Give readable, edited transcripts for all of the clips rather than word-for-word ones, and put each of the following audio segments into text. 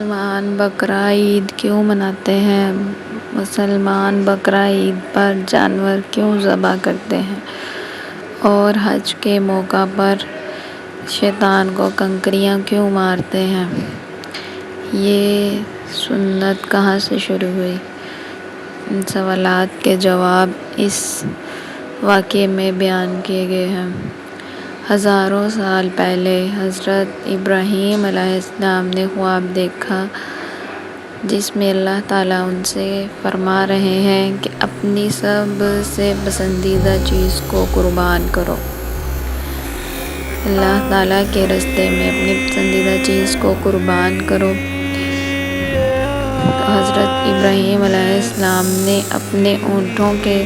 مسلمان بقرہ عید کیوں مناتے ہیں؟ مسلمان بقرہ عید پر جانور کیوں ذبح کرتے ہیں اور حج کے موقع پر شیطان کو کنکریاں کیوں مارتے ہیں؟ یہ سنت کہاں سے شروع ہوئی؟ ان سوالات کے جواب اس واقعے میں بیان کیے گئے ہیں۔ ہزاروں سال پہلے حضرت ابراہیم علیہ السلام نے خواب دیکھا جس میں اللہ تعالیٰ ان سے فرما رہے ہیں کہ اپنی سب سے پسندیدہ چیز کو قربان کرو۔ اللہ تعالیٰ کے راستے میں اپنی پسندیدہ چیز کو قربان کرو۔ تو حضرت ابراہیم علیہ السلام نے اپنے اونٹوں کے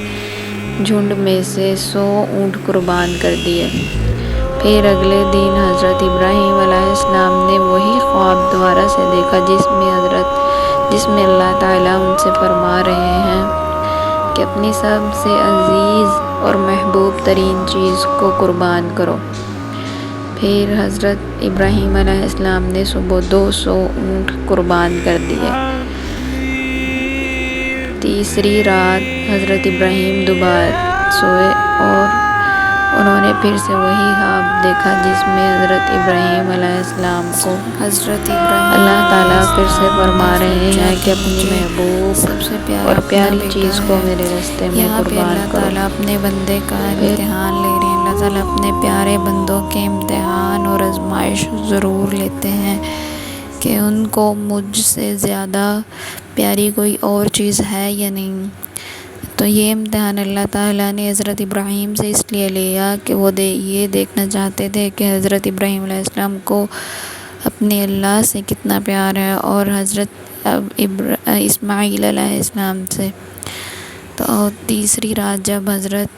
جھنڈ میں سے 100 اونٹ قربان کر دیے۔ پھر اگلے دن حضرت ابراہیم علیہ السلام نے وہی خواب دوبارہ سے دیکھا جس میں اللہ تعالیٰ ان سے فرما رہے ہیں کہ اپنی سب سے عزیز اور محبوب ترین چیز کو قربان کرو۔ پھر حضرت ابراہیم علیہ السلام نے صبح 200 اونٹ قربان کر دیے۔ تیسری رات حضرت ابراہیم دوبارہ سوئے اور انہوں نے پھر سے وہی خواب دیکھا جس میں حضرت ابراہیم علیہ السلام کو اللہ تعالیٰ پھر سے فرما رہے ہیں کہ اپنی محبوب اور پیاری چیز کو میرے راستے میں قربان کرو۔ اللہ تعالیٰ اپنے بندے کا امتحان لے رہے ہیں۔ اللہ تعالیٰ اپنے پیارے بندوں کے امتحان اور آزمائش ضرور لیتے ہیں کہ ان کو مجھ سے زیادہ پیاری کوئی اور چیز ہے یا نہیں۔ تو یہ امتحان اللہ تعالیٰ نے حضرت ابراہیم سے اس لیے لیا کہ وہ یہ دیکھنا چاہتے تھے کہ حضرت ابراہیم علیہ السلام کو اپنے اللہ سے کتنا پیار ہے اور حضرت اسماعیل علیہ السلام سے۔ تو تیسری رات جب حضرت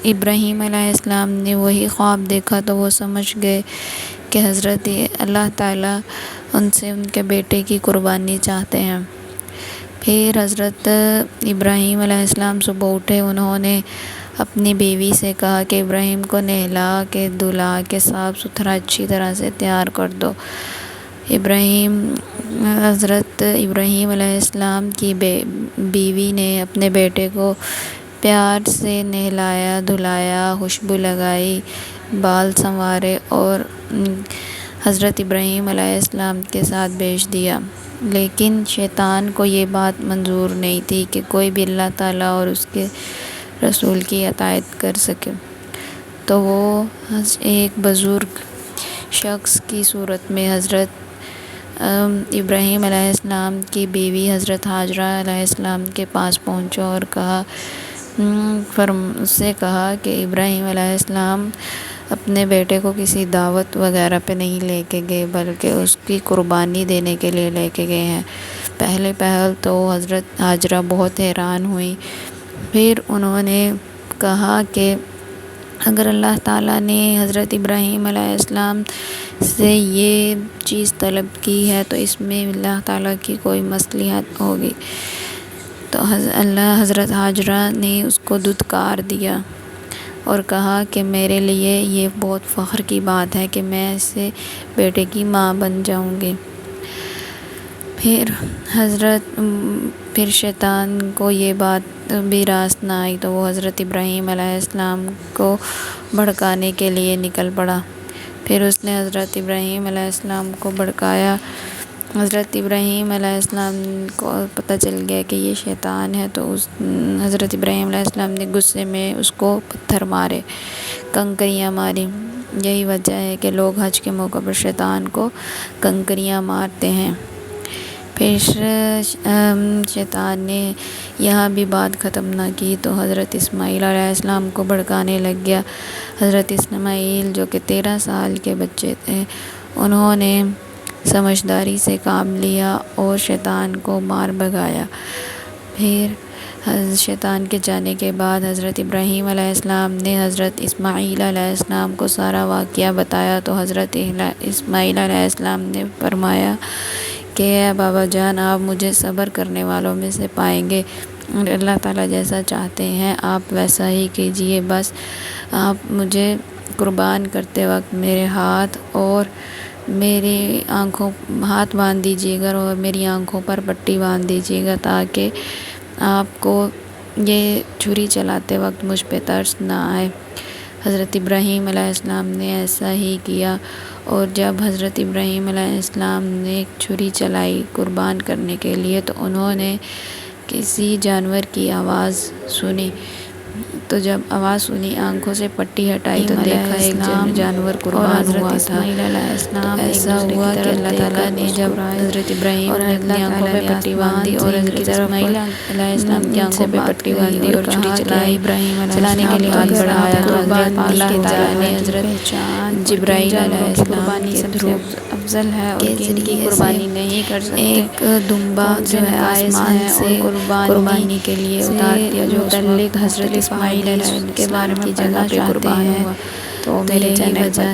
ابراہیم علیہ السلام نے وہی خواب دیکھا تو وہ سمجھ گئے کہ حضرت اللہ تعالیٰ ان سے ان کے بیٹے کی قربانی چاہتے ہیں۔ پھر حضرت ابراہیم علیہ السلام صبح اٹھے، انہوں نے اپنی بیوی سے کہا کہ ابراہیم کو نہلا کے دھلا کے صاف ستھرا اچھی طرح سے تیار کر دو۔ حضرت ابراہیم علیہ السلام کی بیوی نے اپنے بیٹے کو پیار سے نہلایا دھلایا، خوشبو لگائی، بال سنوارے اور حضرت ابراہیم علیہ السلام کے ساتھ بھیج دیا۔ لیکن شیطان کو یہ بات منظور نہیں تھی کہ کوئی بھی اللہ تعالیٰ اور اس کے رسول کی اطاعت کر سکے، تو وہ ایک بزرگ شخص کی صورت میں حضرت ابراہیم علیہ السلام کی بیوی حضرت حاجرہ علیہ السلام کے پاس پہنچا اور اس سے کہا کہ ابراہیم علیہ السلام اپنے بیٹے کو کسی دعوت وغیرہ پہ نہیں لے کے گئے بلکہ اس کی قربانی دینے کے لیے لے کے گئے ہیں۔ پہلے پہل تو حضرت حاجرہ بہت حیران ہوئی، پھر انہوں نے کہا کہ اگر اللہ تعالیٰ نے حضرت ابراہیم علیہ السلام سے یہ چیز طلب کی ہے تو اس میں اللہ تعالیٰ کی کوئی مصلحت ہوگی۔ تو حضرت حاجرہ نے اس کو دھتکار دیا اور کہا کہ میرے لیے یہ بہت فخر کی بات ہے کہ میں اسے بیٹے کی ماں بن جاؤں گی۔ پھر شیطان کو یہ بات بھی راست نہ آئی تو وہ حضرت ابراہیم علیہ السلام کو بھڑکانے کے لیے نکل پڑا۔ پھر اس نے حضرت ابراہیم علیہ السلام کو بھڑکایا۔ حضرت ابراہیم علیہ السلام کو پتہ چل گیا کہ یہ شیطان ہے، تو حضرت ابراہیم علیہ السلام نے غصے میں اس کو پتھر مارے، کنکریاں ماری۔ یہی وجہ ہے کہ لوگ حج کے موقع پر شیطان کو کنکریاں مارتے ہیں۔ پھر شیطان نے یہاں بھی بات ختم نہ کی تو حضرت اسماعیل علیہ السلام کو بھڑکانے لگ گیا۔ حضرت اسماعیل جو کہ 13 سال کے بچے تھے، انہوں نے سمجھداری سے کام لیا اور شیطان کو مار بھگایا۔ پھر شیطان کے جانے کے بعد حضرت ابراہیم علیہ السلام نے حضرت اسماعیل علیہ السلام کو سارا واقعہ بتایا تو حضرت اسماعیل علیہ السلام نے فرمایا کہ اے بابا جان، آپ مجھے صبر کرنے والوں میں سے پائیں گے، اور اللہ تعالیٰ جیسا چاہتے ہیں آپ ویسا ہی کیجیے، بس آپ مجھے قربان کرتے وقت میرے ہاتھ اور میری آنکھوں ہاتھ باندھ دیجیے گا اور میری آنکھوں پر پٹی باندھ دیجیے گا تاکہ آپ کو یہ چھری چلاتے وقت مجھ پہ ترس نہ آئے۔ حضرت ابراہیم علیہ السلام نے ایسا ہی کیا، اور جب حضرت ابراہیم علیہ السلام نے چھری چلائی قربان کرنے کے لیے تو انہوں نے کسی جانور کی آواز سنی، تو جب آواز سنی آنکھوں سے پٹی ہٹائی تو دیکھا ایک جانور قربان ہوا تھا۔ تو ایسا ہوا کہ اللہ تعالیٰ نے جب حضرت ابراہیم نے اپنی آنکھوں پہ پٹی باندھی اور حضرت اسماعیل علیہ السلام کی آنکھوں پہ پٹی باندھی اور چھری چلانے کے لیے ہاتھ بڑھایا تو اللہ تعالیٰ نے حضرت جبرائیل علیہ السلام کے تھرو افضل ہے اور کن کی قربانی نہیں کر سکتے، ایک دمبا جو ہے آسمان سے قربانی کے لیے اتار دیا جو متعلق حضرت اسماعیل علیہ السلام کے بارے میں جگہ قربان ہوا۔ تو میرے چینل پر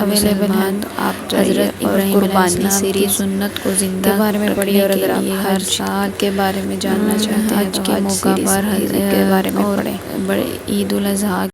اویلیبل ہے، تو آپ حضرت ابراہیم علیہ السلام کی سنت کو زندہ کے بارے میں پڑھیے، اور اگر آپ ہر سال کے بارے میں جاننا چاہتے ہیں تو حج کے موقع پر کے بارے میں پڑھیں۔ عید الاضحیٰ